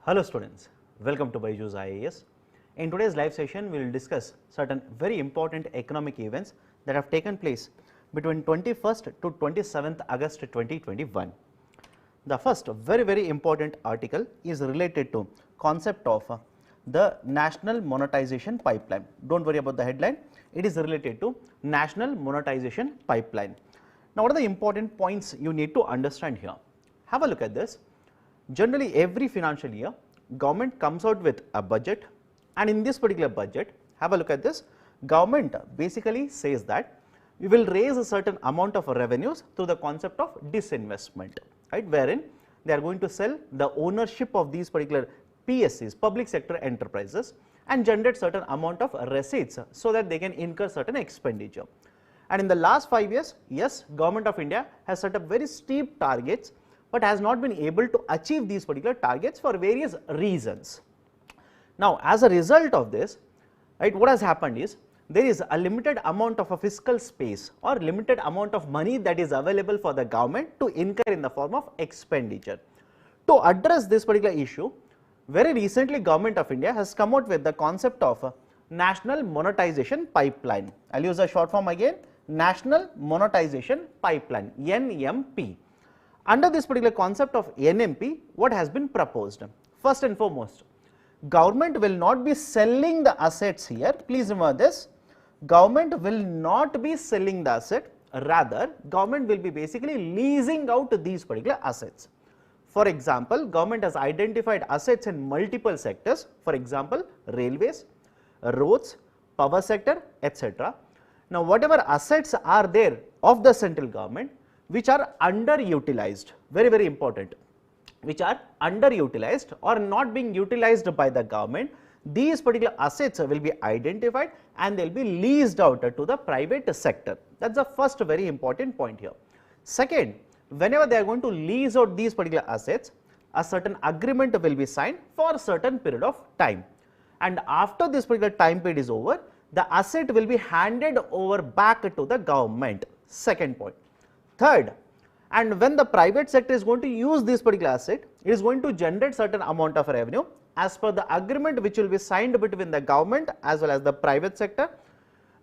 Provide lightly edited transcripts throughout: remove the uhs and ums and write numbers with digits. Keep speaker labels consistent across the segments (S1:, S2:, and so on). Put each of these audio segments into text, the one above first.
S1: Hello students, welcome to BYJU'S IAS. In today's live session, we will discuss certain very important economic events that have taken place between 21st to 27th August 2021. The first very important article is related to concept of the national monetization pipeline. Don't worry about the headline, it is related to national monetization pipeline. Now, what are the important points you need to understand here? Have a look at this. Generally, every financial year, government comes out with a budget, and in this particular budget, have a look at this, government basically says that we will raise a certain amount of revenues through the concept of disinvestment, right, wherein they are going to sell the ownership of these particular PSCs, public sector enterprises, and generate certain amount of receipts so that they can incur certain expenditure. And in the last 5 years, yes, Government of India has set up very steep targets, but has not been able to achieve these particular targets for various reasons. Now, as a result of this, right, what has happened is there is a limited amount of a fiscal space or limited amount of money that is available for the government to incur in the form of expenditure. To address this particular issue, very recently Government of India has come out with the concept of a National Monetization Pipeline. I will use a short form again, National Monetization Pipeline, NMP. Under this particular concept of NMP, what has been proposed? First and foremost, government will not be selling the assets here. Please remember this, government will not be selling the asset, rather government will be basically leasing out these particular assets. For example, government has identified assets in multiple sectors, for example, railways, roads, power sector, etc. Now, whatever assets are there of the central government which are underutilized, very important, which are underutilized or not being utilized by the government, these particular assets will be identified and they will be leased out to the private sector. That is the first very important point here. Second, whenever they are going to lease out these particular assets, a certain agreement will be signed for a certain period of time, and after this particular time period is over, the asset will be handed over back to the government. Second point. Third, and when the private sector is going to use this particular asset, it is going to generate certain amount of revenue as per the agreement which will be signed between the government as well as the private sector.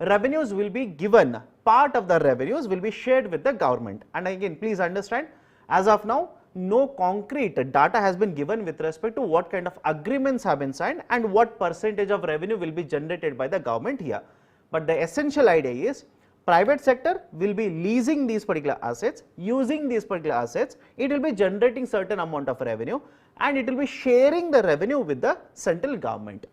S1: Revenues will be given, part of the revenues will be shared with the government. And again, please understand, as of now, no concrete data has been given with respect to what kind of agreements have been signed and what percentage of revenue will be generated by the government here. But the essential idea is, private sector will be leasing these particular assets, using these particular assets, it will be generating certain amount of revenue and it will be sharing the revenue with the central government.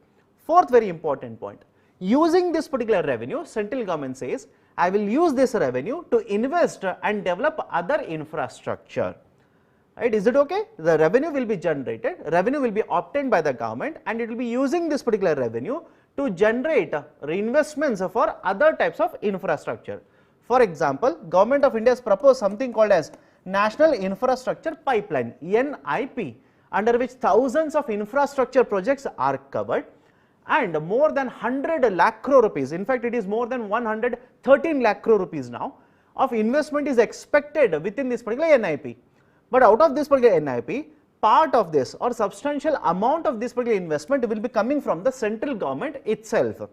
S1: Fourth very important point, using this particular revenue, central government says, I will use this revenue to invest and develop other infrastructure. Right, is it okay? The revenue will be generated, revenue will be obtained by the government and it will be using this particular revenue to generate reinvestments for other types of infrastructure. For example, Government of India has proposed something called as National Infrastructure Pipeline, NIP, under which thousands of infrastructure projects are covered and more than 100 lakh crore rupees, in fact it is more than 113 lakh crore rupees now of investment is expected within this particular NIP. But out of this particular NIP, part of this or substantial amount of this particular investment will be coming from the central government itself.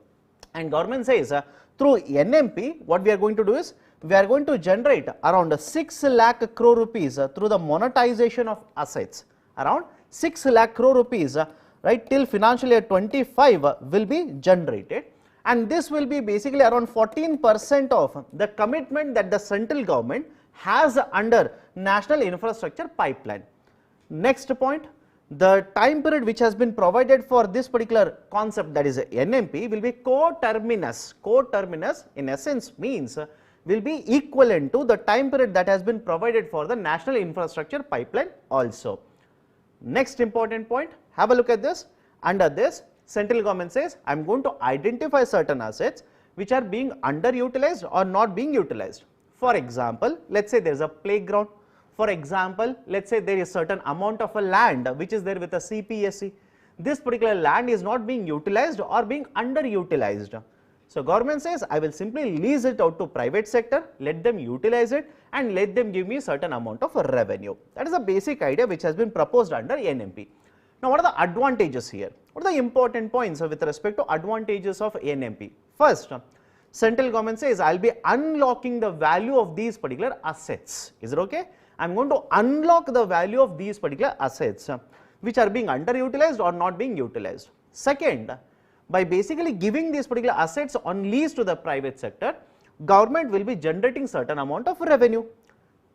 S1: And government says through NMP, what we are going to do is, we are going to generate around 6 lakh crore rupees through the monetization of assets. Around 6 lakh crore rupees, right, till financial year 25 will be generated. And this will be basically around 14% of the commitment that the central government has under National Infrastructure Pipeline. Next point, the time period which has been provided for this particular concept, that is NMP, will be coterminous. Coterminous in essence means will be equivalent to the time period that has been provided for the National Infrastructure Pipeline also. Next important point, have a look at this. Under this, central government says, I am going to identify certain assets which are being underutilized or not being utilized. For example, let us say there is a playground. For example, let us say there is certain amount of a land which is there with a CPSE. This particular land is not being utilized or being underutilized. So, government says, I will simply lease it out to private sector, let them utilize it and let them give me certain amount of revenue. That is the basic idea which has been proposed under NMP. Now, what are the advantages here? What are the important points with respect to advantages of NMP? First, central government says I will be unlocking the value of these particular assets. Is it okay? I am going to unlock the value of these particular assets which are being underutilized or not being utilized. Second, by basically giving these particular assets on lease to the private sector, government will be generating certain amount of revenue.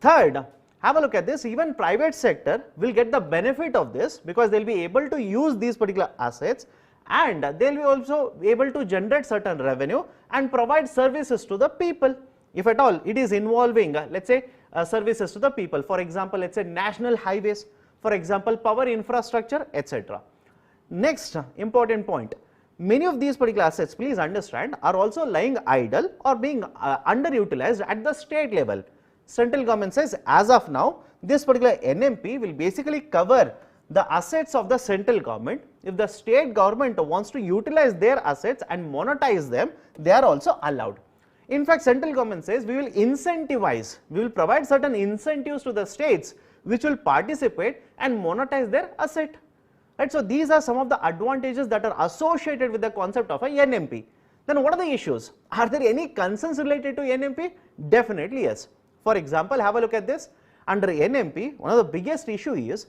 S1: Third, have a look at this, even private sector will get the benefit of this because they will be able to use these particular assets and they will be also able to generate certain revenue and provide services to the people. If at all it is involving, let's say, services to the people, for example, let's say national highways, for example, power infrastructure, etc. Next important point, many of these particular assets, please understand, are also lying idle or being underutilized at the state level. Central government says as of now, this particular NMP will basically cover the assets of the central government. If the state government wants to utilize their assets and monetize them, they are also allowed. In fact, central government says we will incentivize, we will provide certain incentives to the states which will participate and monetize their asset. Right? So, these are some of the advantages that are associated with the concept of a NMP. Then what are the issues? Are there any concerns related to NMP? Definitely yes. For example, have a look at this. Under NMP, one of the biggest issue is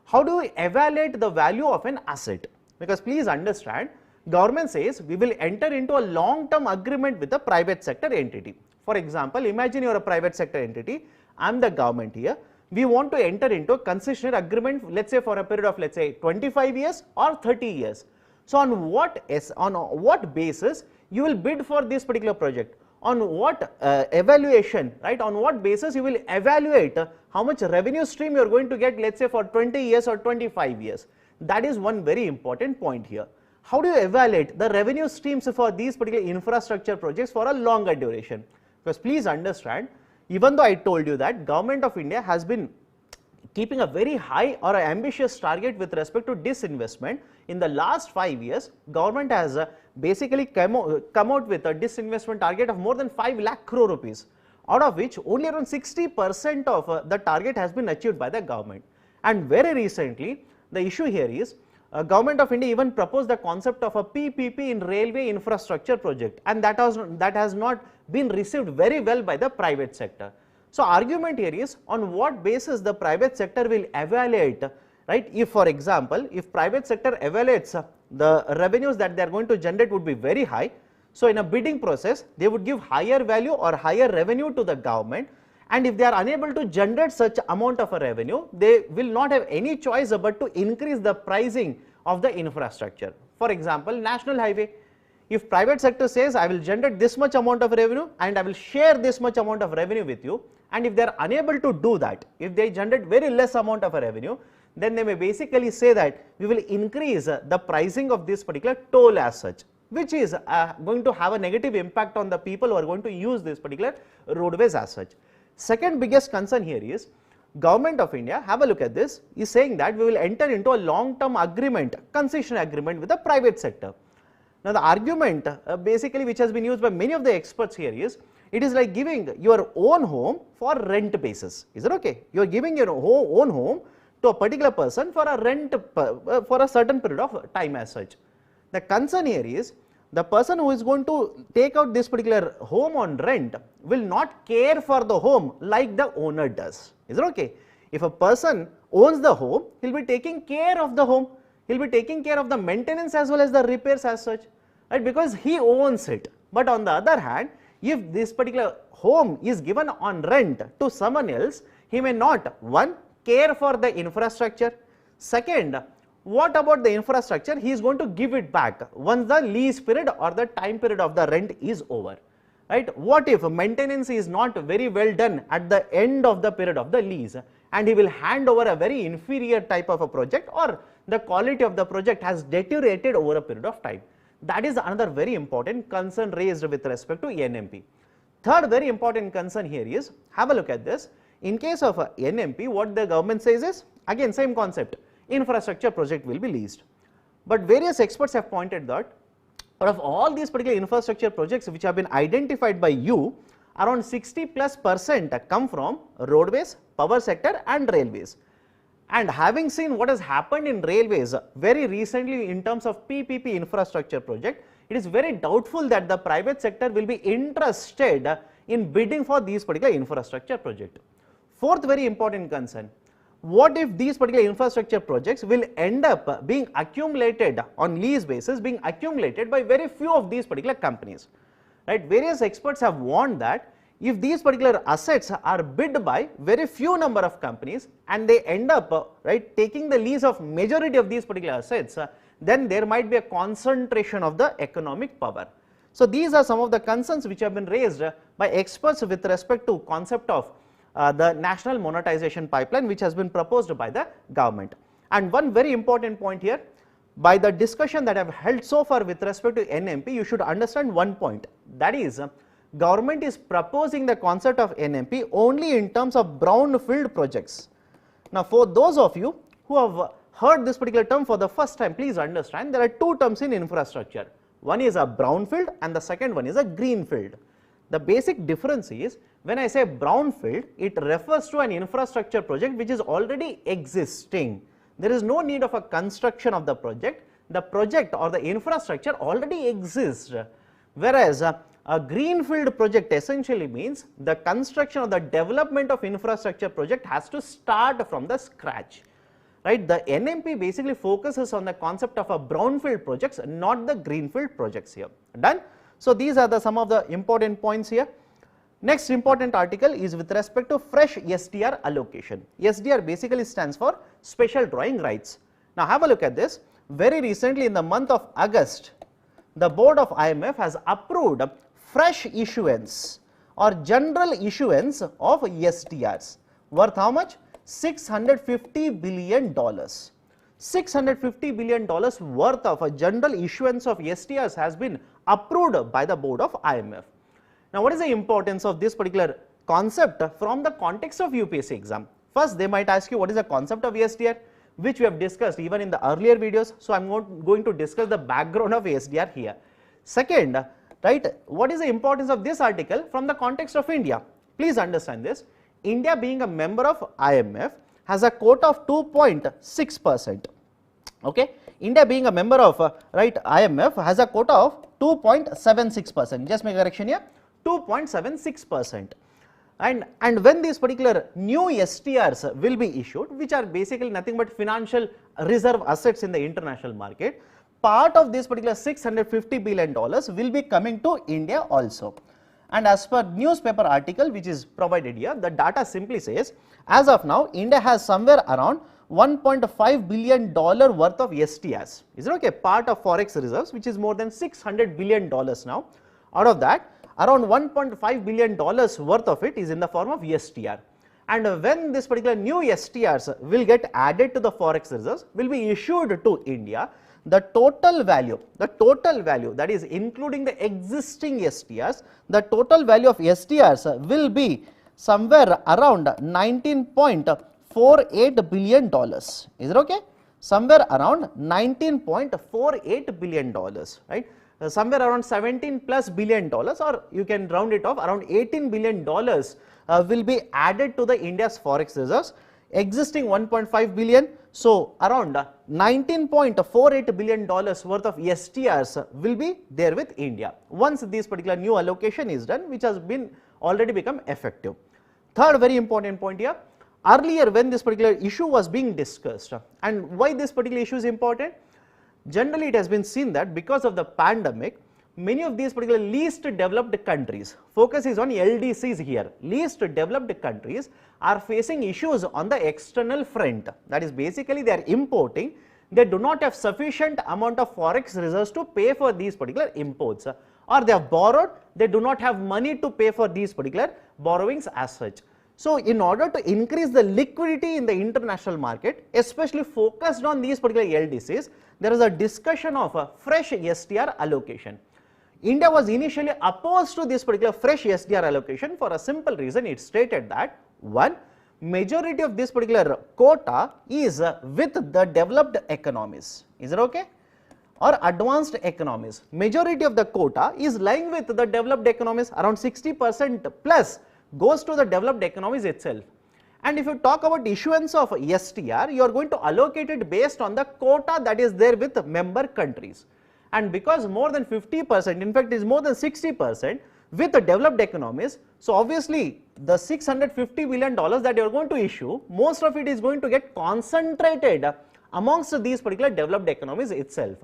S1: how do we evaluate the value of an asset? Because please understand, government says we will enter into a long-term agreement with the private sector entity. For example, imagine you are a private sector entity, I am the government here. We want to enter into a concessionary agreement, let's say for a period of let's say 25 years or 30 years. So, on what basis you will bid for this particular project? On what evaluation, right? On what basis you will evaluate how much revenue stream you are going to get, let's say for 20 years or 25 years. That is one very important point here. How do you evaluate the revenue streams for these particular infrastructure projects for a longer duration? Because please understand, even though I told you that Government of India has been keeping a very high or ambitious target with respect to disinvestment, in the last 5 years, government has basically come out with a disinvestment target of more than 5 lakh crore rupees, out of which only around 60% of the target has been achieved by the government. And very recently, the issue here is, Government of India even proposed the concept of a PPP in railway infrastructure project, and that has not been received very well by the private sector. So, argument here is on what basis the private sector will evaluate, right? If for example, if private sector evaluates the revenues that they are going to generate would be very high. So, in a bidding process, they would give higher value or higher revenue to the government, and if they are unable to generate such amount of a revenue, they will not have any choice but to increase the pricing of the infrastructure. For example, national highway, if private sector says I will generate this much amount of revenue and I will share this much amount of revenue with you, and if they are unable to do that, if they generate very less amount of a revenue, then they may basically say that we will increase the pricing of this particular toll as such, which is going to have a negative impact on the people who are going to use this particular roadways as such. Second biggest concern here is Government of India, have a look at this, is saying that we will enter into a long-term agreement, concession agreement with the private sector. Now, the argument basically which has been used by many of the experts here is, it is like giving your own home for rent basis. Is it okay? You are giving your own home to a particular person for a rent for a certain period of time as such. The concern here is, the person who is going to take out this particular home on rent will not care for the home like the owner does. Is it okay? If a person owns the home, he will be taking care of the home, he will be taking care of the maintenance as well as the repairs as such, right? Because he owns it. But on the other hand, if this particular home is given on rent to someone else, he may not, one, care for the infrastructure. Second, what about the infrastructure? He is going to give it back once the lease period or the time period of the rent is over, right? What if maintenance is not very well done at the end of the period of the lease, and he will hand over a very inferior type of a project, or the quality of the project has deteriorated over a period of time? That is another very important concern raised with respect to NMP. Third very important concern here is, have a look at this. In case of a NMP, what the government says is, again same concept, infrastructure project will be leased. But various experts have pointed that out of all these particular infrastructure projects which have been identified by you, around 60+% come from roadways, power sector and railways. And having seen what has happened in railways very recently in terms of PPP infrastructure project, it is very doubtful that the private sector will be interested in bidding for these particular infrastructure project. Fourth very important concern, what if these particular infrastructure projects will end up being accumulated on lease basis, being accumulated by very few of these particular companies, right? Various experts have warned that if these particular assets are bid by very few number of companies and they end up right taking the lease of majority of these particular assets, then there might be a concentration of the economic power. So these are some of the concerns which have been raised by experts with respect to concept of the national monetization pipeline which has been proposed by the government. And one very important point here, by the discussion that I have held so far with respect to NMP, you should understand one point, that is government is proposing the concept of NMP only in terms of brownfield projects. Now for those of you who have heard this particular term for the first time, please understand there are two terms in infrastructure. One is a brownfield and the second one is a greenfield. The basic difference is, when I say brownfield, it refers to an infrastructure project which is already existing. There is no need of a construction of the project or the infrastructure already exists. Whereas a greenfield project essentially means the construction or the development of infrastructure project has to start from the scratch, right? The NMP basically focuses on the concept of a brownfield projects, not the greenfield projects here. Done? So these are some of the important points here. Next important article is with respect to fresh SDR allocation. SDR basically stands for special drawing rights. Now have a look at this. Very recently in the month of August, the board of IMF has approved fresh issuance or general issuance of SDRs worth how much? $650 billion. $650 billion worth of a general issuance of SDRs has been approved by the board of IMF. Now what is the importance of this particular concept from the context of UPSC exam? First they might ask you what is the concept of SDR, which we have discussed even in the earlier videos, so I am not going to discuss the background of SDR here. Second, right, what is the importance of this article from the context of India? Please understand this. India being a member of IMF has a quota of 2.6%. Okay, India being a member of IMF has a quota of 2.76%. Just make a correction here, 2.76%. And when these particular new STRs will be issued, which are basically nothing but financial reserve assets in the international market, part of this particular $650 billion will be coming to India also. And as per newspaper article which is provided here, the data simply says, as of now, India has somewhere around $1.5 billion worth of STRs. Is it okay? Part of forex reserves, which is more than $600 billion now. Out of that, around $1.5 billion worth of it is in the form of STR. And when this particular new STRs will get added to the forex reserves, will be issued to India, the total value that is including the existing STRs, the total value of STRs will be somewhere around $19.48 billion. Is it okay? Somewhere around $19.48 billion, right? Somewhere around 17 plus billion dollars, or you can round it off, around $18 billion will be added to the India's forex reserves. Existing 1.5 billion, so around $19.48 billion worth of STRs will be there with India once this particular new allocation is done, which has been already become effective. Third very important point here, earlier when this particular issue was being discussed, and why this particular issue is important, generally it has been seen that because of the pandemic, many of these particular least developed countries, focus is on LDCs here, least developed countries are facing issues on the external front. That is basically they are importing, they do not have sufficient amount of forex reserves to pay for these particular imports, or they have borrowed, they do not have money to pay for these particular borrowings as such. So in order to increase the liquidity in the international market, especially focused on these particular LDCs, there is a discussion of a fresh STR allocation. India was initially opposed to this particular fresh SDR allocation for a simple reason. It stated that, one, majority of this particular quota is with the developed economies. Is it okay? Or advanced economies. Majority of the quota is lying with the developed economies, around 60% plus goes to the developed economies itself. And if you talk about issuance of STR, you are going to allocate it based on the quota that is there with member countries. And because more than 50%, in fact, is more than 60% with the developed economies, so obviously the $650 billion that you are going to issue, most of it is going to get concentrated amongst these particular developed economies itself.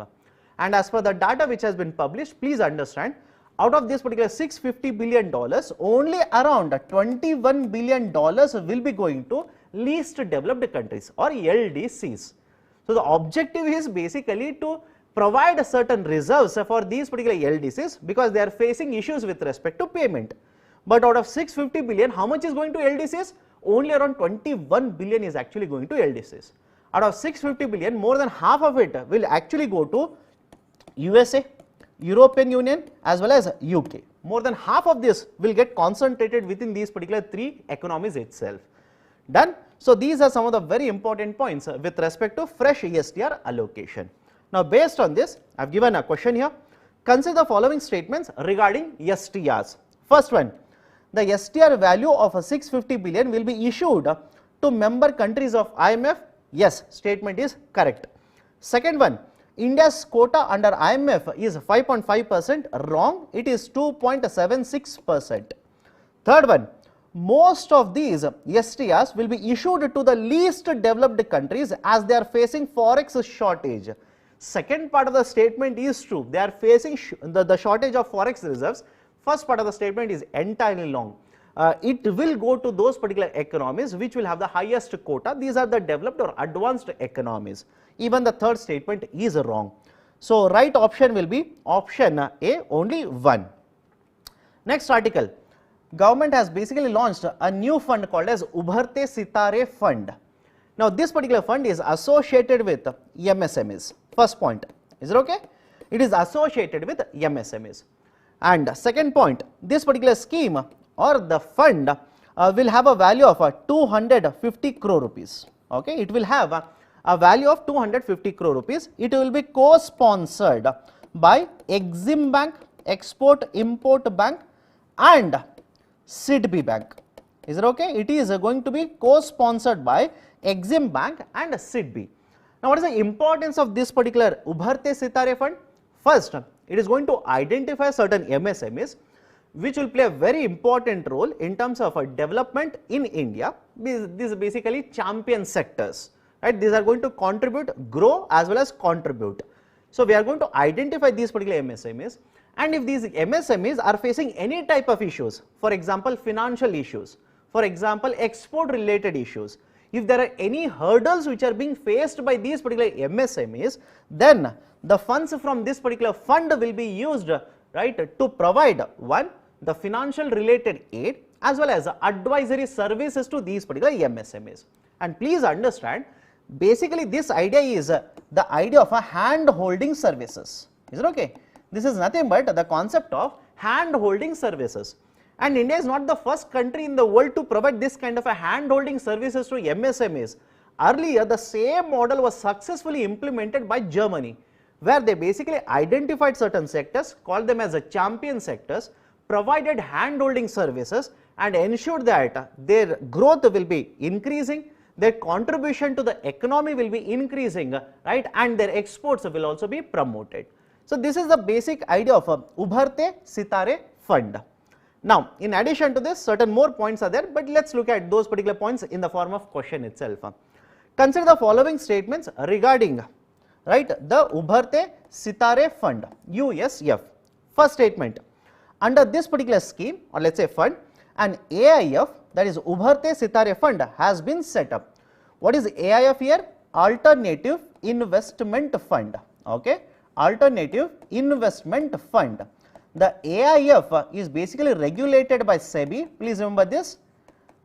S1: And as per the data which has been published, please understand, out of this particular $650 billion, only around $21 billion will be going to least developed countries or LDCs. So the objective is basically to provide certain reserves for these particular LDCs because they are facing issues with respect to payment. But out of 650 billion, how much is going to LDCs? Only around 21 billion is actually going to LDCs. Out of 650 billion, more than half of it will actually go to USA, European Union as well as UK. More than half of this will get concentrated within these particular three economies itself. Done? So these are some of the very important points with respect to fresh STR allocation. Now based on this, I have given a question here. Consider the following statements regarding STRs. First one, the STR value of a 650 billion will be issued to member countries of IMF. Yes, statement is correct. Second one, India's quota under IMF is 5.5%, wrong, it is 2.76%. Third one, most of these STRs will be issued to the least developed countries as they are facing forex shortage. Second part of the statement is true, they are facing the shortage of forex reserves. First part of the statement is entirely wrong. It will go to those particular economies which will have the highest quota. These are the developed or advanced economies. Even the third statement is wrong. So right option will be option A, only one. Next article, government has basically launched a new fund called as Ubharte Sitare Fund. Now this particular fund is associated with MSMEs. First point, is it okay? It is associated with MSMEs. And second point, this particular scheme or the fund will have a value of 250 crore rupees. Okay, it will have a value of 250 crore rupees. It will be co-sponsored by Exim Bank, Export Import Bank and SIDBI Bank. Is it okay? It is going to be co-sponsored by Exim Bank and SIDBI. Now what is the importance of this particular Ubharte Sitare Fund? First, it is going to identify certain MSMEs which will play a very important role in terms of development in India. These are basically champion sectors, right? These are going to contribute, grow as well as contribute. So we are going to identify these particular MSMEs, and if these MSMEs are facing any type of issues, for example financial issues, for example export related issues, if there are any hurdles which are being faced by these particular MSMEs, then the funds from this particular fund will be used, right, to provide one, the financial related aid as well as advisory services to these particular MSMEs. And please understand, basically this idea is the idea of a hand holding services. Is it okay? This is nothing but the concept of hand holding services. And India is not the first country in the world to provide this kind of a hand holding services to MSMEs. Earlier, the same model was successfully implemented by Germany, where they basically identified certain sectors, called them as a champion sectors, provided hand holding services and ensured that their growth will be increasing, their contribution to the economy will be increasing, right, and their exports will also be promoted. So this is the basic idea of a Ubharte Sitare Fund. Now in addition to this, certain more points are there, but let's look at those particular points in the form of question itself. Consider the following statements regarding, right, the Ubharte Sitare Fund, USF. First statement, under this particular scheme or let's say fund, an AIF, that is Ubharte Sitare Fund, has been set up. What is AIF here? Alternative Investment Fund. Okay, Alternative Investment Fund. The AIF is basically regulated by SEBI. Please remember this.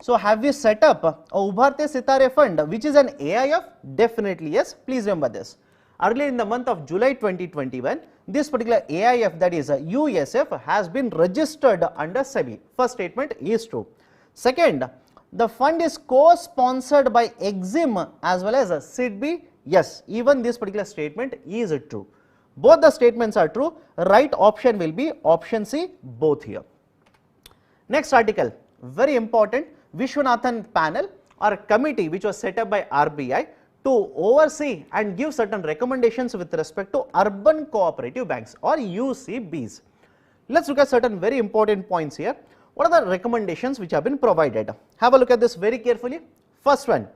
S1: So have we set up a Ubharte Sitare Fund which is an AIF? Definitely yes. Please remember this. Earlier in the month of July 2021, this particular AIF, that is USF, has been registered under SEBI. First statement is true. Second, the fund is co-sponsored by Exim as well as SIDBI. Yes, even this particular statement is true. Both the statements are true. Right option will be option C, both here. Next article, very important, Vishwanathan panel or committee which was set up by RBI to oversee and give certain recommendations with respect to urban cooperative banks or UCBs. Let's look at certain very important points here. What are the recommendations which have been provided? Have a look at this very carefully. First one,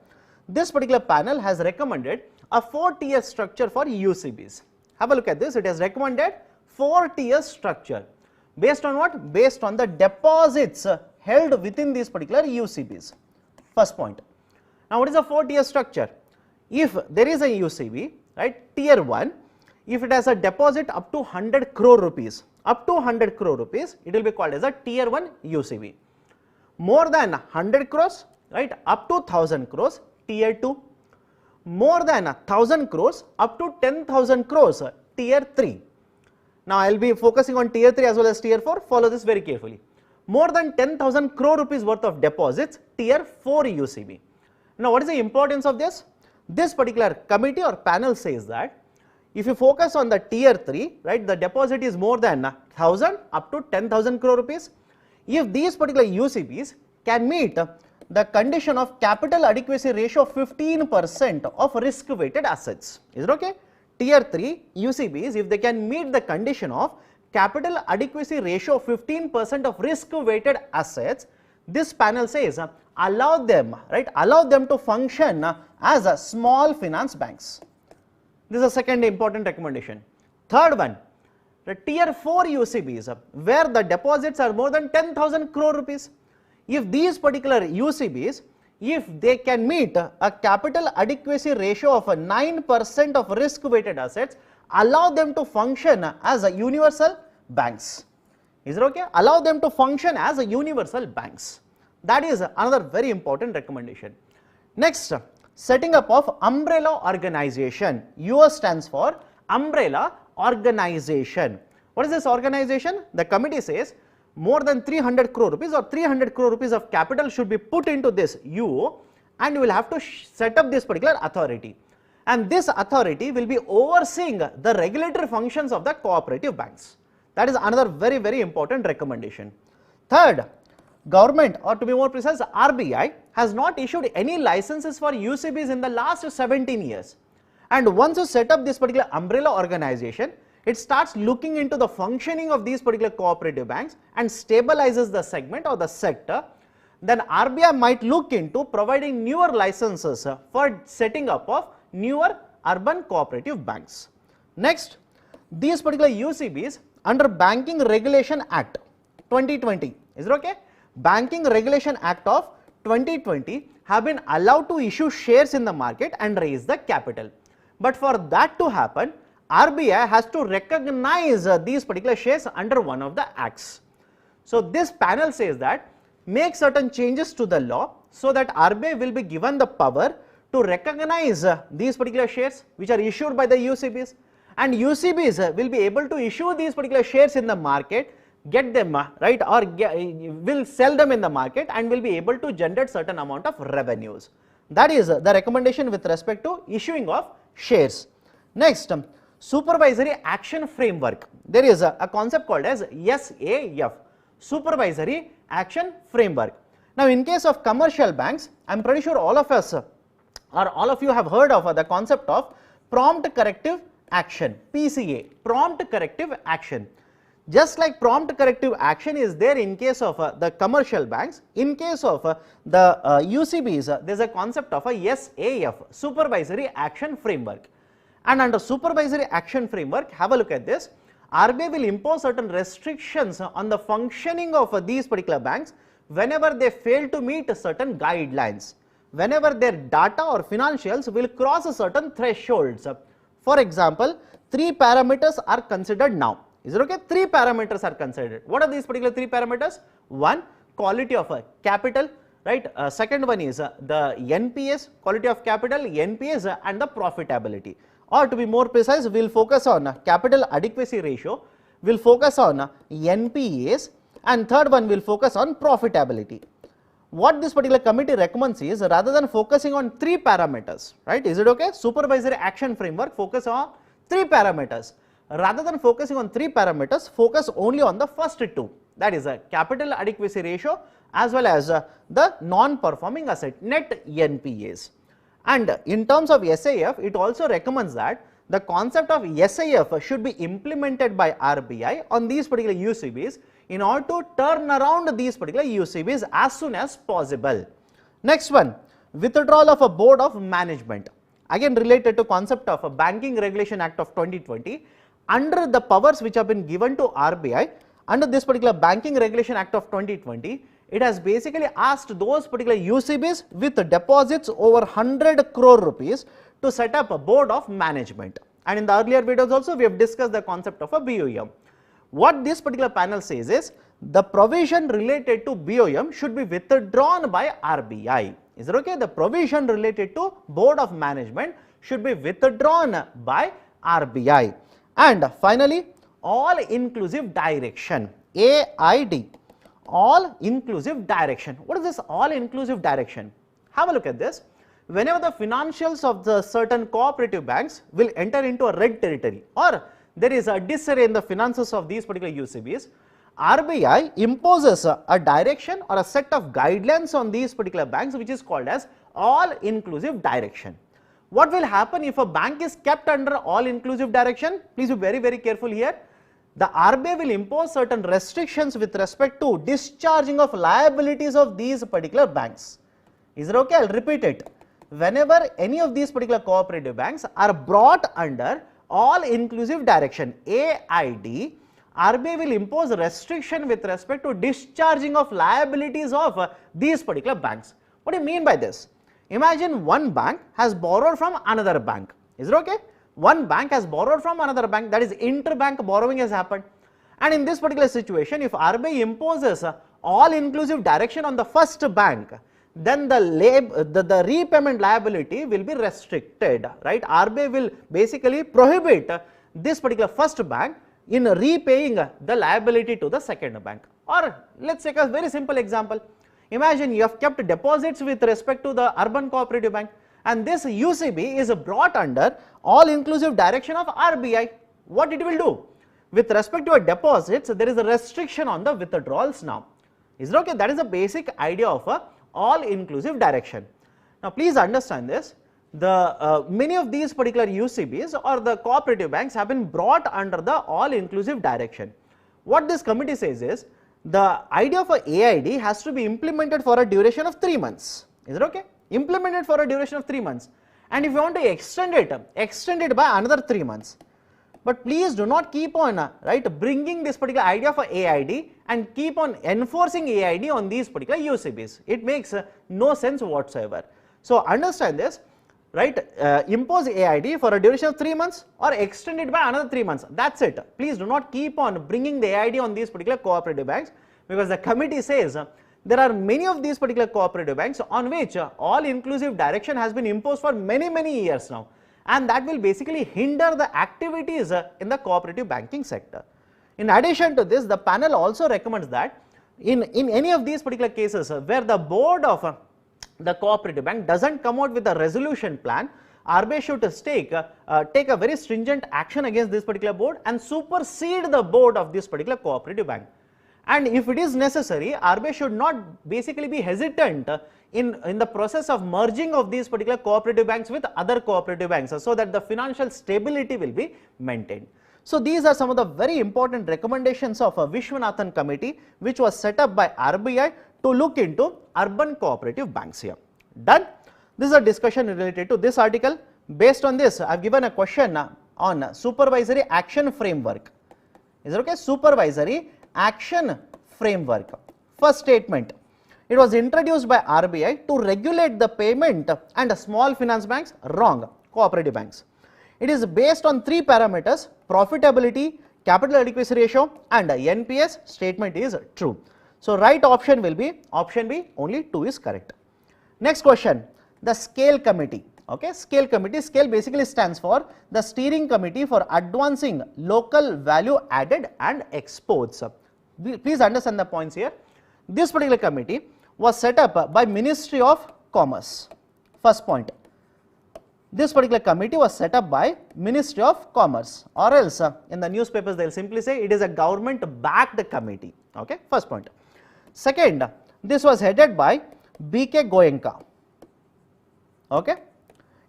S1: this particular panel has recommended a 4-tier structure for UCBs. Have a look at this. It has recommended 4-tier structure. Based on what? Based on the deposits held within these particular UCBs. First point. Now, what is a 4-tier structure? If there is a UCB, right, tier 1, if it has a deposit up to 100 crore rupees, it will be called as a tier 1 UCB. More than 100 crores, right, up to 1000 crores, tier 2. More than 1000 crores, up to 10,000 crores, tier 3. Now, I will be focusing on tier 3 as well as tier 4, follow this very carefully. More than 10,000 crore rupees worth of deposits, tier 4 UCB. Now, what is the importance of this? This particular committee or panel says that if you focus on the tier 3, right, the deposit is more than 1000 up to 10,000 crore rupees. If these particular UCBs can meet the condition of capital adequacy ratio of 15% of risk weighted assets, is it okay? Tier 3 UCBs, if they can meet the condition of capital adequacy ratio of 15% of risk weighted assets, this panel says allow them, right, allow them to function as a small finance banks. This is a second important recommendation. Third one, the tier 4 UCBs where the deposits are more than 10,000 crore rupees. If these particular UCBs, if they can meet a capital adequacy ratio of 9% of risk weighted assets, allow them to function as a universal banks. Is it okay? Allow them to function as a universal banks. That is another very important recommendation. Next, setting up of umbrella organization. US stands for umbrella organization. What is this organization? The committee says more than 300 crore rupees or 300 crore rupees of capital should be put into this U, and you will have to set up this particular authority. And this authority will be overseeing the regulatory functions of the cooperative banks. That is another very, very important recommendation. Third, government, or to be more precise, RBI has not issued any licenses for UCBs in the last 17 years. And once you set up this particular umbrella organization, it starts looking into the functioning of these particular cooperative banks and stabilizes the segment or the sector. Then RBI might look into providing newer licenses for setting up of newer urban cooperative banks. Next, these particular UCBs under Banking Regulation Act 2020, is it okay? Banking Regulation Act of 2020 have been allowed to issue shares in the market and raise the capital. But for that to happen, RBI has to recognize these particular shares under one of the acts. So this panel says that make certain changes to the law so that RBI will be given the power to recognize these particular shares which are issued by the UCBs, and UCBs will be able to issue these particular shares in the market, get them right, or will sell them in the market and will be able to generate certain amount of revenues. That is the recommendation with respect to issuing of shares. Next, supervisory action framework. There is a concept called as SAF, supervisory action framework. Now, in case of commercial banks, I am pretty sure all of us or all of you have heard of the concept of prompt corrective action, PCA, prompt corrective action. Just like prompt corrective action is there in case of the commercial banks, in case of the UCBs, there is a concept of a SAF, supervisory action framework. And under supervisory action framework, have a look at this. RBI will impose certain restrictions on the functioning of these particular banks whenever they fail to meet certain guidelines, whenever their data or financials will cross certain thresholds. For example, 3 parameters are considered now. Is it okay? 3 parameters are considered. What are these particular 3 parameters? One, quality of capital, right? Second one is the NPS, quality of capital, NPS, and the profitability. Or to be more precise, we will focus on capital adequacy ratio, we will focus on NPAs, and third one will focus on profitability. What this particular committee recommends is rather than focusing on 3 parameters, right? Is it okay? Supervisory action framework focus on 3 parameters. Rather than focusing on 3 parameters, focus only on the first 2. that is a capital adequacy ratio as well as the non-performing asset, net NPAs. And in terms of SAF, it also recommends that the concept of SAF should be implemented by RBI on these particular UCBs in order to turn around these particular UCBs as soon as possible. Next one, withdrawal of a board of management, again related to concept of a Banking Regulation Act of 2020. Under the powers which have been given to RBI under this particular Banking Regulation Act of 2020, it has basically asked those particular UCBs with deposits over 100 crore rupees to set up a board of management. And in the earlier videos also we have discussed the concept of a BOM. What this particular panel says is the provision related to BOM should be withdrawn by RBI. Is it okay? The provision related to board of management should be withdrawn by RBI. And finally, all inclusive direction, AID, all inclusive direction. What is this all inclusive direction? Have a look at this. Whenever the financials of the certain cooperative banks will enter into a red territory or there is a disarray in the finances of these particular UCBs, RBI imposes a direction or a set of guidelines on these particular banks which is called as all inclusive direction. What will happen if a bank is kept under all inclusive direction? Please be very careful here. The RBI will impose certain restrictions with respect to discharging of liabilities of these particular banks. Is it okay? I will repeat it. Whenever any of these particular cooperative banks are brought under all inclusive direction, AID, RBI will impose restriction with respect to discharging of liabilities of these particular banks. What do you mean by this? Imagine one bank has borrowed from another bank. Is it okay? One bank has borrowed from another bank, that is interbank borrowing has happened. And in this particular situation, if RBI imposes all inclusive direction on the first bank, then the repayment liability will be restricted, right? RBI will basically prohibit this particular first bank in repaying the liability to the second bank. Or let's take a very simple example. Imagine you have kept deposits with respect to the Urban Cooperative Bank and this UCB is brought under all inclusive direction of RBI. What it will do? With respect to your deposits, there is a restriction on the withdrawals now. Is it okay? That is the basic idea of a all inclusive direction. Now please understand this. Many of these particular UCBs or the cooperative banks have been brought under the all inclusive direction. What this committee says is the idea of a AID has to be implemented for a duration of 3 months. Is it okay? Implemented for a duration of 3 months. And if you want to extend it by another 3 months. But please do not keep on bringing this particular idea of a AID and keep on enforcing AID on these particular UCBs. It makes no sense whatsoever. So understand this, impose AID for a duration of 3 months or extend it by another 3 months. That's it. Please do not keep on bringing the AID on these particular cooperative banks, because the committee says there are many of these particular cooperative banks on which all inclusive direction has been imposed for many years now, and that will basically hinder the activities in the cooperative banking sector. In addition to this, the panel also recommends that in any of these particular cases where the board of the cooperative bank doesn't come out with a resolution plan, RBI should take a very stringent action against this particular board and supersede the board of this particular cooperative bank. And if it is necessary, RBI should not basically be hesitant in the process of merging of these particular cooperative banks with other cooperative banks, so that the financial stability will be maintained. So these are some of the very important recommendations of a Vishwanathan committee which was set up by RBI to look into urban cooperative banks here. Done? This is a discussion related to this article. Based on this, I have given a question on supervisory action framework. Is it okay? Supervisory action framework. First statement, it was introduced by RBI to regulate the payment and small finance banks. Wrong. Cooperative banks. It is based on 3 parameters: profitability, capital adequacy ratio and NPS. Statement is true. So right option will be option B, only 2 is correct. Next question, the scale committee. Okay, scale committee. Scale basically stands for the steering committee for advancing local value added and exports. Please understand the points here. This particular committee was set up by Ministry of Commerce. First point, this particular committee was set up by Ministry of Commerce, or else in the newspapers they will simply say it is a government backed committee. Okay, first point. Second, this was headed by B.K. Goenka. Okay,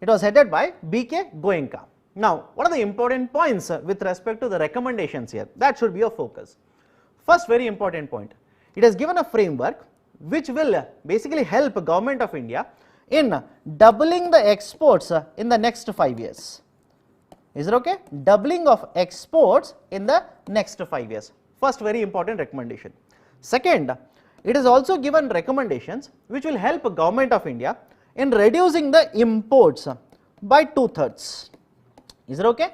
S1: it was headed by B.K. Goenka. Now, what are the important points with respect to the recommendations here? That should be your focus. First, very important point. It has given a framework which will basically help Government of India in doubling the exports in the next 5 years. Is it okay? Doubling of exports in the next 5 years. First, very important recommendation. Second, it is also given recommendations which will help Government of India in reducing the imports by 2/3. Is it okay?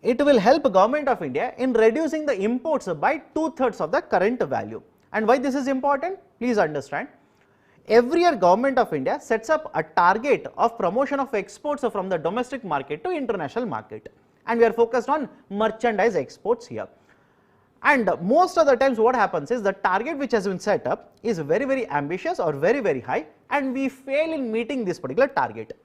S1: It will help Government of India in reducing the imports by 2/3 of the current value. And why this is important? Please understand. Every year Government of India sets up a target of promotion of exports from the domestic market to international market, and we are focused on merchandise exports here. And most of the times what happens is the target which has been set up is very ambitious or very high, and we fail in meeting this particular target.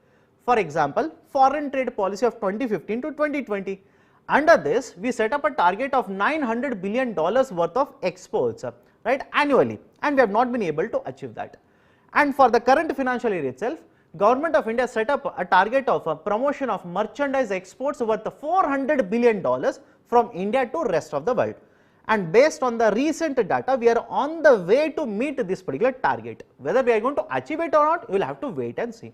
S1: For example, foreign trade policy of 2015 to 2020. Under this, we set up a target of $900 billion worth of exports, right, annually, and we have not been able to achieve that. And for the current financial year itself, Government of India set up a target of a promotion of merchandise exports worth $400 billion from India to rest of the world. And based on the recent data, we are on the way to meet this particular target. Whether we are going to achieve it or not, we will have to wait and see.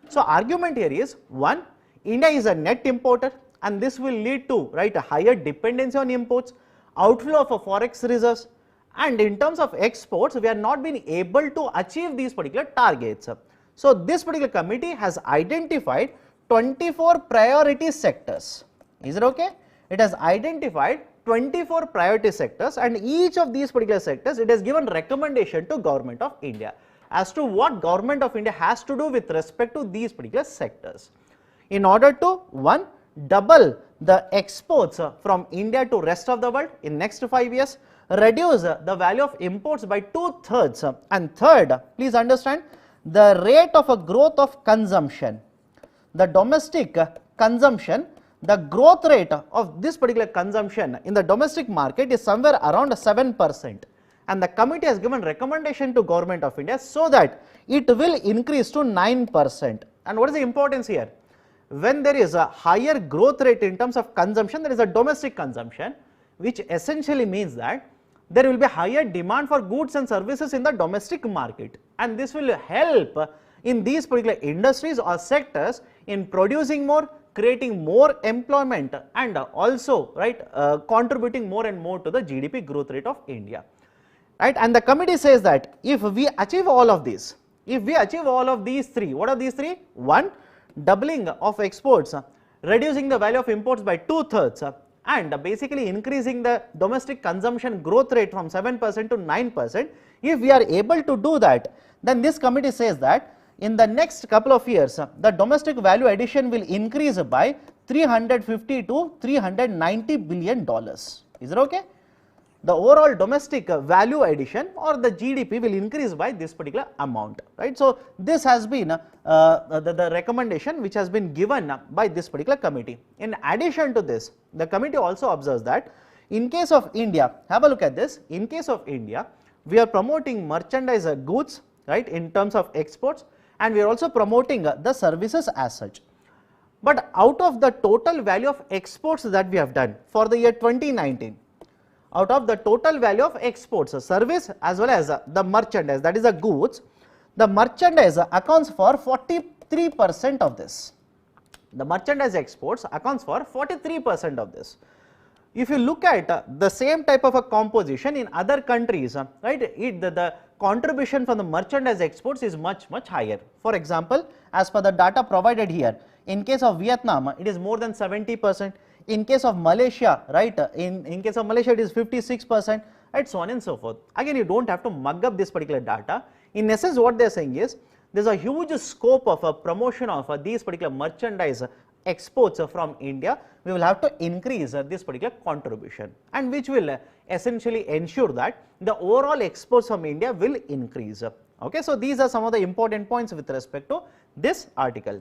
S1: So argument here is, one, India is a net importer, and this will lead to, right, a higher dependency on imports, outflow of forex reserves, and in terms of exports, we are not being able to achieve these particular targets. So this particular committee has identified 24 priority sectors. Is it okay? It has identified 24 priority sectors, and each of these particular sectors, it has given recommendation to Government of India as to what Government of India has to do with respect to these particular sectors in order to, one, double the exports from India to rest of the world in next 5 years, reduce the value of imports by 2/3, and third, please understand, the rate of a growth of consumption, the domestic consumption, the growth rate of this particular consumption in the domestic market is somewhere around 7%, and the committee has given recommendation to Government of India so that it will increase to 9%. And what is the importance here? When there is a higher growth rate in terms of consumption, there is a domestic consumption, which essentially means that there will be higher demand for goods and services in the domestic market, and this will help in these particular industries or sectors in producing more, creating more employment, and also, right, contributing more and more to the GDP growth rate of India, right. And the committee says that if we achieve all of these, if we achieve all of these three, what are these three? One, doubling of exports, reducing the value of imports by 2/3, and basically increasing the domestic consumption growth rate from 7% to 9%. If we are able to do that, then this committee says that in the next couple of years, the domestic value addition will increase by $350 to $390 billion. Is it okay? The overall domestic value addition or the GDP will increase by this particular amount, right. So this has been the recommendation which has been given by this particular committee. In addition to this, the committee also observes that in case of India, have a look at this, in case of India, we are promoting merchandise goods, right, in terms of exports, and we are also promoting the services as such. But out of the total value of exports that we have done for the year 2019, out of the total value of exports, service as well as the merchandise, that is the goods, the merchandise accounts for 43% of this. The merchandise exports accounts for 43% of this. If you look at the same type of a composition in other countries, right, the contribution from the merchandise exports is much higher. For example, as per the data provided here, in case of Vietnam, it is more than 70%. In case of Malaysia, right, in case of Malaysia it is 56%, right, so on and so forth. Again, you don't have to mug up this particular data. In essence, what they are saying is there is a huge scope of a promotion of these particular merchandise exports from India. We will have to increase this particular contribution, and which will essentially ensure that the overall exports from India will increase. Okay, so these are some of the important points with respect to this article.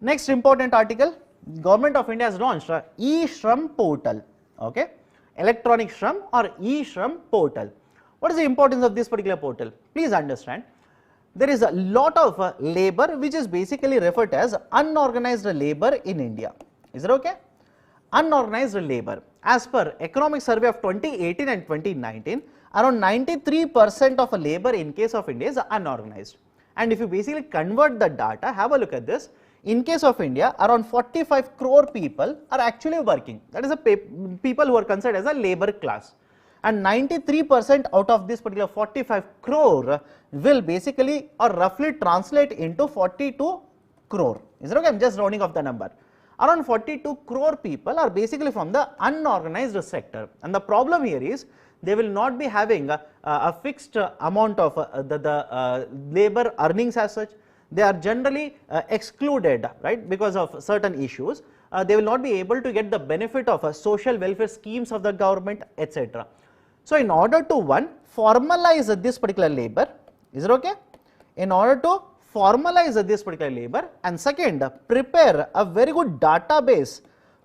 S1: Next important article, Government of India has launched a e-SHRAM portal, okay, electronic SHRAM or e-SHRAM portal. What is the importance of this particular portal? Please understand, there is a lot of labor which is basically referred to as unorganized labor in India. Is it okay? Unorganized labor. As per economic survey of 2018 and 2019, around 93% of labor in case of India is unorganized. And if you basically convert the data, have a look at this. In case of India, around 45 crore people are actually working. That is a people who are considered as a labor class. And 93% out of this particular 45 crore will basically or roughly translate into 42 crore. Is it okay? I am just rounding off the number. Around 42 crore people are basically from the unorganized sector. And the problem here is they will not be having a fixed amount of the labor earnings as such. They are generally excluded, right, because of certain issues. They will not be able to get the benefit of social welfare schemes of the government, etc. So, in order to one, formalize this particular labor, is it okay? In order to formalize this particular labor, and second, prepare a very good database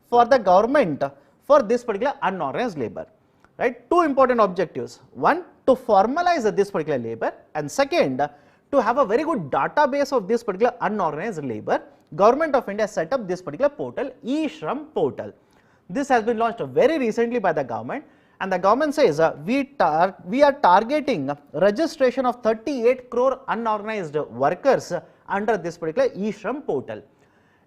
S1: for the government for this particular unorganized labor, right? Two important objectives. One, to formalize this particular labor, and second, to have a very good database of this particular unorganized labor. Government of India set up this particular portal, e-SHRAM portal. This has been launched very recently by the government, and the government says we are targeting registration of 38 crore unorganized workers under this particular e-SHRAM portal.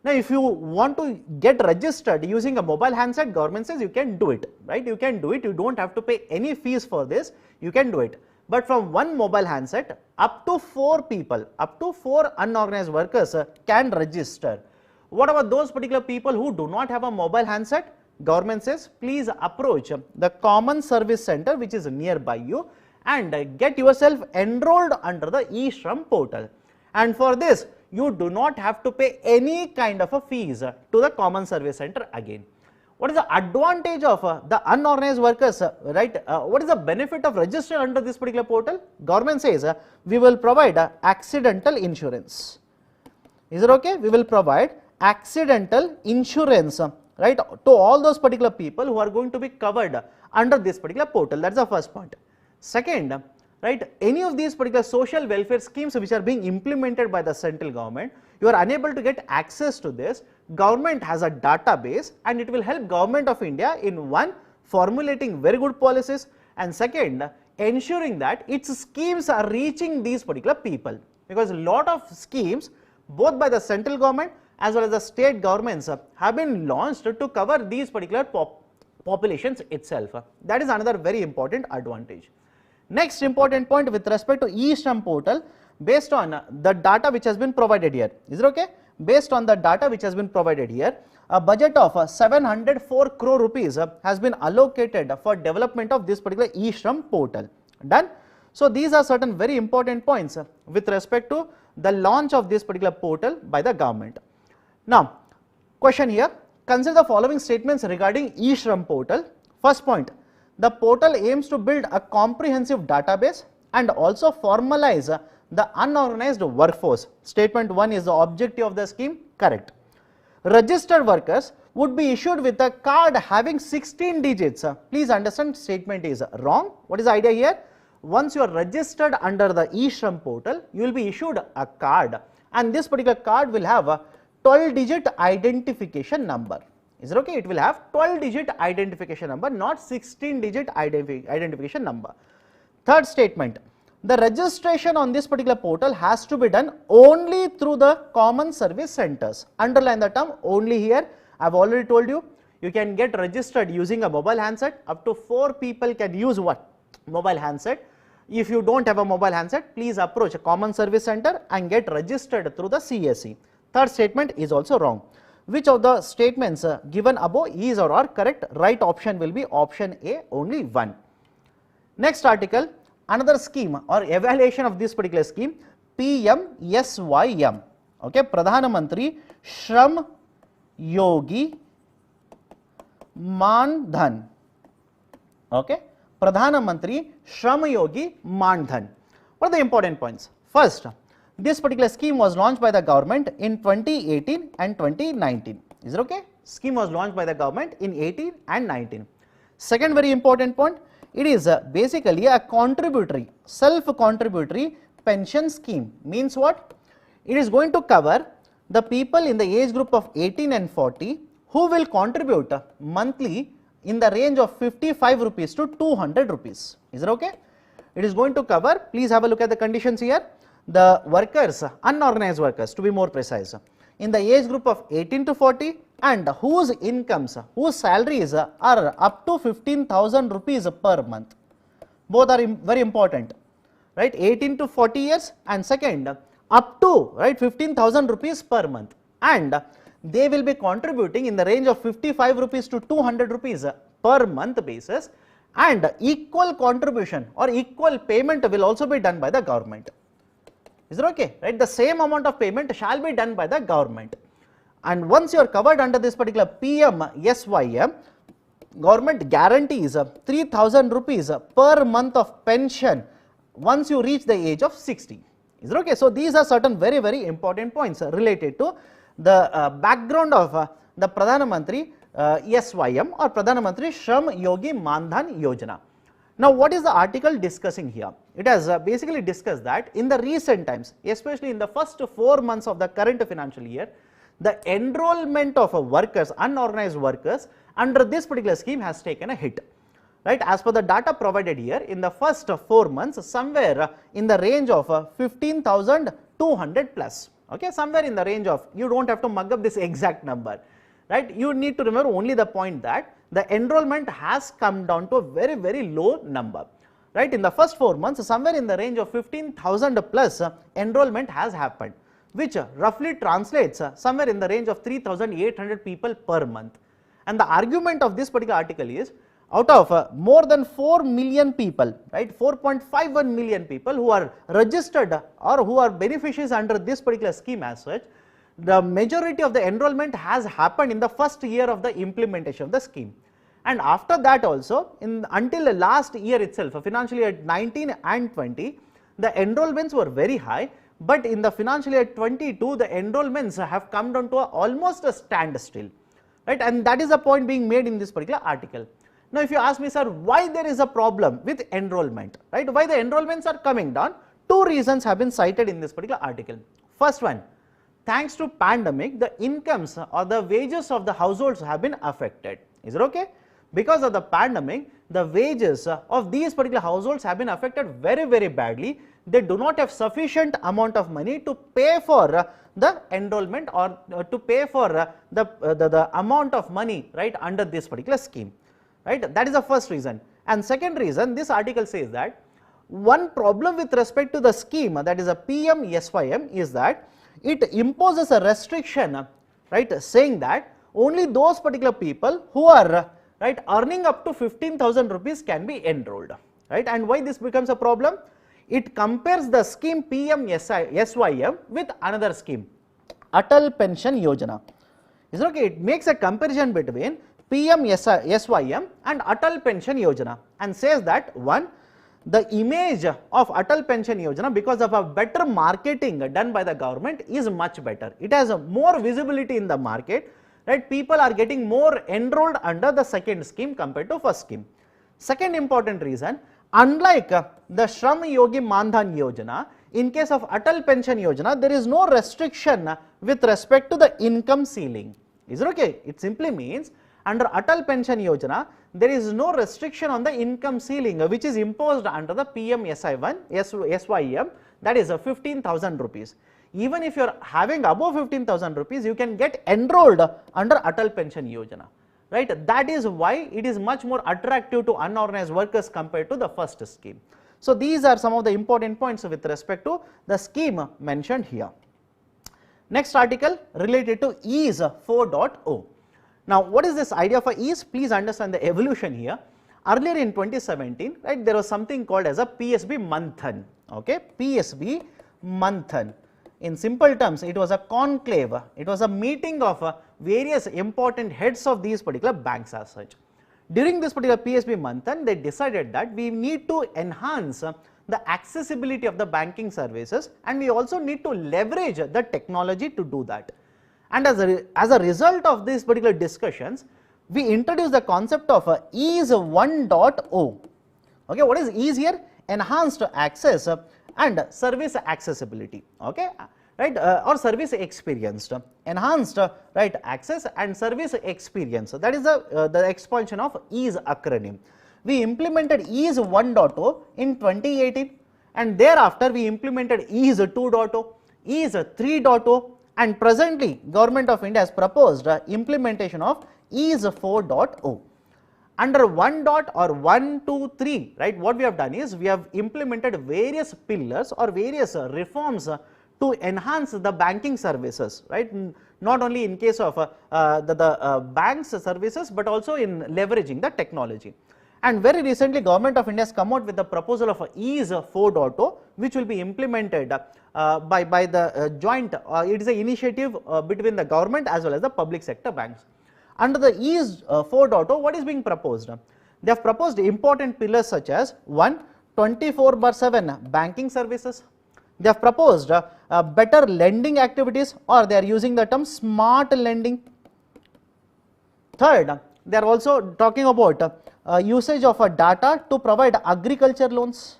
S1: Now, if you want to get registered using a mobile handset, government says you can do it, right? You can do it. You don't have to pay any fees for this. You can do it. But from one mobile handset, up to 4 people, up to 4 unorganized workers can register. What about those particular people who do not have a mobile handset? Government says please approach the common service center which is nearby you and get yourself enrolled under the e-SHRAM portal. And for this, you do not have to pay any kind of a fees to the common service center again. What is the advantage of the unorganized workers, right? What is the benefit of registering under this particular portal? Government says we will provide accidental insurance. Is it okay? We will provide accidental insurance, right, to all those particular people who are going to be covered under this particular portal. That is the first point. Second, right, any of these particular social welfare schemes which are being implemented by the central government, you are unable to get access to this. Government has a database and it will help Government of India in one, formulating very good policies, and second, ensuring that its schemes are reaching these particular people, because a lot of schemes both by the central government as well as the state governments have been launched to cover these particular populations itself. That is another very important advantage. Next important point with respect to e-SHRAM portal, based on the data which has been provided here. Is it okay? Based on the data which has been provided here, a budget of 704 crore rupees has been allocated for development of this particular e-SHRAM portal. Done? So, these are certain very important points with respect to the launch of this particular portal by the government. Now, question here, consider the following statements regarding e-SHRAM portal. First point, the portal aims to build a comprehensive database and also formalize the unorganized workforce. Statement 1 is the objective of the scheme, correct. Registered workers would be issued with a card having 16 digits. Please understand, statement is wrong. What is the idea here? Once you are registered under the e-SHRAM portal, you will be issued a card, and this particular card will have a 12-digit identification number. Is it okay? It will have 12-digit identification number, not 16-digit identification number. Third statement, the registration on this particular portal has to be done only through the common service centers. Underline the term only here. I have already told you, you can get registered using a mobile handset. Up to 4 people can use what? Mobile handset. If you don't have a mobile handset, please approach a common service center and get registered through the CSE. Third statement is also wrong. Which of the statements given above is or are correct? Right option will be option A, only one. Next article, another scheme or evaluation of this particular scheme, PMSYM, okay, Pradhan Mantri Shram Yogi Man Dhan, okay, Pradhan Mantri Shram Yogi Man Dhan. What are the important points? First, This particular scheme was launched by the government in 2018 and 2019. Is it okay? Scheme was launched by the government in 18 and 19. Second very important point, it is basically a contributory, self-contributory pension scheme. Means what? It is going to cover the people in the age group of 18 and 40 who will contribute monthly in the range of 55 rupees to 200 rupees. Is it okay? It is going to cover, please have a look at the conditions here, the workers, unorganized workers to be more precise, in the age group of 18 to 40 and whose incomes, whose salaries are up to 15,000 rupees per month. Both are very important, right? 18 to 40 years and second up to, right, 15,000 rupees per month, and they will be contributing in the range of 55 rupees to 200 rupees per month basis, and equal contribution or equal payment will also be done by the government. Is it okay? Right? The same amount of payment shall be done by the government. And once you are covered under this particular PMSYM, government guarantees 3,000 rupees per month of pension once you reach the age of 60. Is it okay? So these are certain very important points related to the background of the Pradhan Mantri SYM or Pradhan Mantri Shram Yogi Mandhan Yojana. Now, what is the article discussing here? It has basically discussed that in the recent times, especially in the first 4 months of the current financial year, the enrollment of workers, unorganized workers under this particular scheme has taken a hit. Right? As per the data provided here, in the first 4 months, somewhere in the range of 15,200 plus. Okay, somewhere in the range of, you don't have to mug up this exact number. Right? You need to remember only the point that the enrollment has come down to a very low number. Right? In the first 4 months, somewhere in the range of 15,000 plus enrollment has happened, which roughly translates somewhere in the range of 3,800 people per month. And the argument of this particular article is, out of more than 4 million people, right, 4.51 million people who are registered or who are beneficiaries under this particular scheme as such, the majority of the enrollment has happened in the first year of the implementation of the scheme. And after that also, until the last year itself, financial year 19 and 20, the enrollments were very high, but in the financial year 22, the enrollments have come down to almost a standstill, right? And that is the point being made in this particular article. Now, if you ask me, sir, why there is a problem with enrollment, right? Why the enrollments are coming down? Two reasons have been cited in this particular article. First one, thanks to pandemic, the incomes or the wages of the households have been affected. Is it okay? Because of the pandemic, the wages of these particular households have been affected very badly. They do not have sufficient amount of money to pay for the enrollment or to pay for the amount of money, right, under this particular scheme. Right? That is the first reason. And second reason, this article says that one problem with respect to the scheme, that is a PMSYM, is that it imposes a restriction, right, saying that only those particular people who are, right, earning up to 15,000 rupees can be enrolled. Right? And why this becomes a problem? It compares the scheme PMSYM with another scheme, Atal Pension Yojana. Is it okay? It makes a comparison between PMSYM and Atal Pension Yojana and says that one, the image of Atal Pension Yojana, because of a better marketing done by the government, is much better. It has a more visibility in the market, right? People are getting more enrolled under the second scheme compared to first scheme. Second important reason, unlike the Shram Yogi Mandhan Yojana, in case of Atal Pension Yojana, there is no restriction with respect to the income ceiling. Is it okay? It simply means under Atal Pension Yojana, there is no restriction on the income ceiling which is imposed under the PMSYM, that is 15,000 rupees. Even if you are having above 15,000 rupees, you can get enrolled under Atal Pension Yojana. Right? That is why it is much more attractive to unorganized workers compared to the first scheme. So these are some of the important points with respect to the scheme mentioned here. Next article related to EASE 4.0. Now, what is this idea for EASE? Please understand the evolution here. Earlier in 2017, right, there was something called as a PSB Manthan. Okay, PSB Manthan. In simple terms, it was a conclave. It was a meeting of various important heads of these particular banks as such. During this particular PSB Manthan, they decided that we need to enhance the accessibility of the banking services, and we also need to leverage the technology to do that. And as a result of these particular discussions, we introduce the concept of EASE 1.0. Okay, what is EASE here? Enhanced access and service accessibility. Okay, right, or service experienced, enhanced, right, access and service experience. That is the expansion of EASE acronym. We implemented EASE 1.0 in 2018, and thereafter we implemented EASE 2.0, EASE 3.0, and presently Government of India has proposed implementation of EASE 4.0. Under 1 dot or 1, 2, 3, right, what we have done is we have implemented various pillars or various reforms to enhance the banking services, right, not only in case of the banks services, but also in leveraging the technology. And very recently Government of India has come out with the proposal of EASE 4.0, which will be implemented by the joint, it is an initiative between the government as well as the public sector banks. Under the EASE 4.0, what is being proposed? They have proposed important pillars such as 1. 24/7 banking services. They have proposed better lending activities, or they are using the term smart lending. Third, they are also talking about usage of data to provide agriculture loans,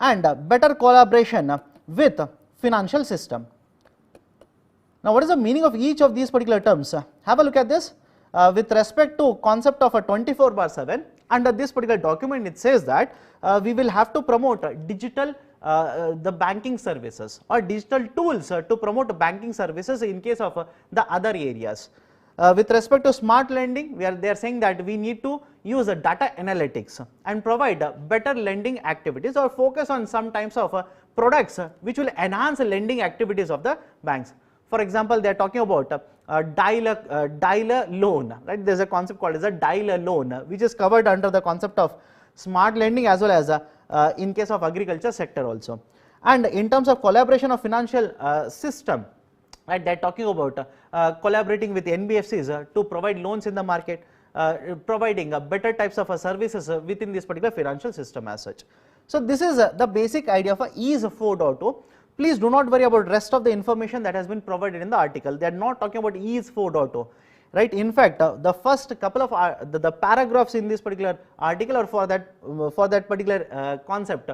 S1: and better collaboration with financial system. Now, what is the meaning of each of these particular terms? Have a look at this. With respect to concept of a 24/7, under this particular document it says that we will have to promote digital the banking services or digital tools to promote banking services in case of the other areas. With respect to smart lending, they are saying that we need to use data analytics and provide better lending activities or focus on some types of products which will enhance lending activities of the banks. For example, they are talking about dial-a loan, right? There is a concept called as a dial-a loan, which is covered under the concept of smart lending as well as in case of agriculture sector also. And in terms of collaboration of financial system, right, they are talking about collaborating with NBFCs to provide loans in the market, providing better types of services within this particular financial system as such. So this is the basic idea of EASE 4.0. Please do not worry about rest of the information that has been provided in the article. They are not talking about EASE 4.0, right? In fact, the first couple of the paragraphs in this particular article or for that particular concept,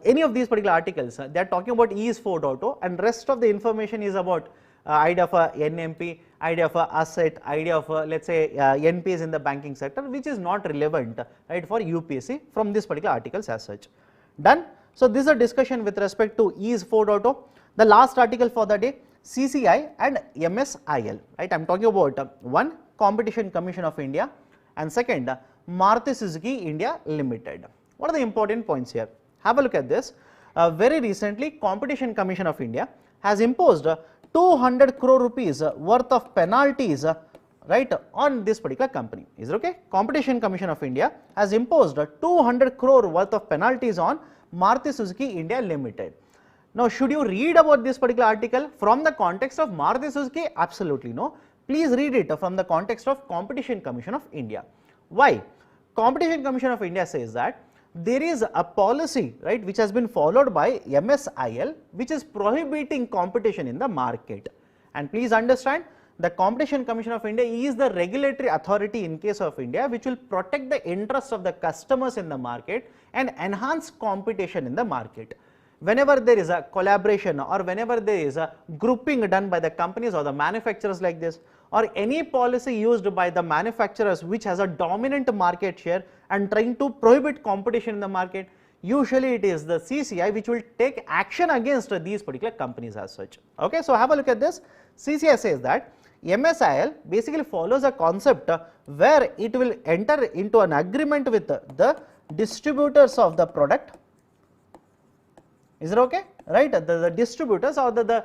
S1: any of these particular articles, they are talking about EASE 4.0, and rest of the information is about idea of a NMP, idea of a asset, idea of let's say NPs in the banking sector, which is not relevant, right, for UPSC from this particular articles as such. Done. So this is a discussion with respect to EASE 4.0. The last article for the day, CCI and MSIL, right? I am talking about one, Competition Commission of India, and second, Maruti Suzuki India Limited. What are the important points here? Have a look at this. Very recently, Competition Commission of India has imposed 200 crore rupees worth of penalties, right, on this particular company. Is it okay? Competition Commission of India has imposed 200 crore worth of penalties on Maruti Suzuki India Limited. Now, should you read about this particular article from the context of Maruti Suzuki? Absolutely no. Please read it from the context of Competition Commission of India. Why? Competition Commission of India says that there is a policy, right, which has been followed by MSIL, which is prohibiting competition in the market. And please understand, the Competition Commission of India is the regulatory authority in case of India, which will protect the interests of the customers in the market and enhance competition in the market. Whenever there is a collaboration or whenever there is a grouping done by the companies or the manufacturers like this, or any policy used by the manufacturers which has a dominant market share and trying to prohibit competition in the market, usually it is the CCI which will take action against these particular companies as such. Okay, so have a look at this. CCI says that MSIL basically follows a concept where it will enter into an agreement with the distributors of the product. Is it okay? Right? The distributors or the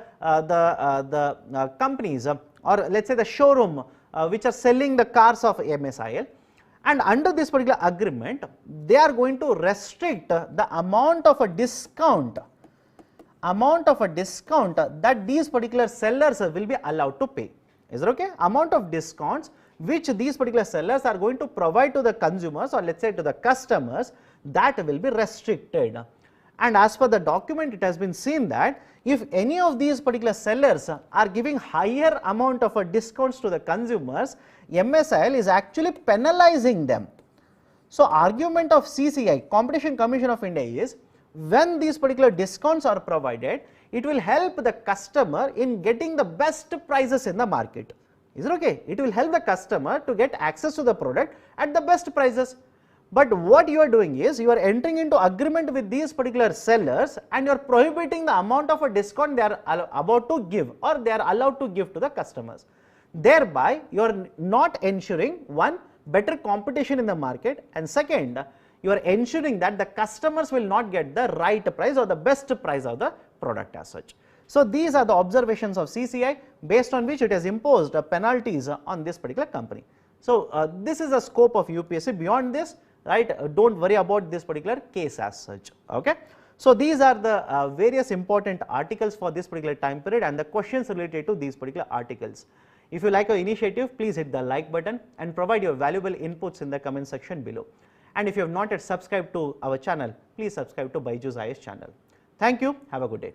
S1: companies or let's say the showroom which are selling the cars of MSIL, and under this particular agreement, they are going to restrict the amount of a discount that these particular sellers will be allowed to pay. Is it okay? Amount of discounts which these particular sellers are going to provide to the consumers or let's say to the customers that will be restricted. And as per the document, it has been seen that if any of these particular sellers are giving higher amount of a discounts to the consumers, MSIL is actually penalizing them. So argument of CCI, Competition Commission of India, is when these particular discounts are provided, it will help the customer in getting the best prices in the market. Is it okay? It will help the customer to get access to the product at the best prices. But what you are doing is, you are entering into agreement with these particular sellers and you are prohibiting the amount of a discount they are about to give or they are allowed to give to the customers. Thereby, you are not ensuring, one, better competition in the market, and second, you are ensuring that the customers will not get the right price or the best price of the product as such. So these are the observations of CCI, based on which it has imposed penalties on this particular company. So this is the scope of UPSC. Beyond this, right, don't worry about this particular case as such. Okay. So these are the various important articles for this particular time period and the questions related to these particular articles. If you like our initiative, please hit the like button and provide your valuable inputs in the comment section below. And if you have not yet subscribed to our channel, please subscribe to BYJU'S IAS channel. Thank you. Have a good day.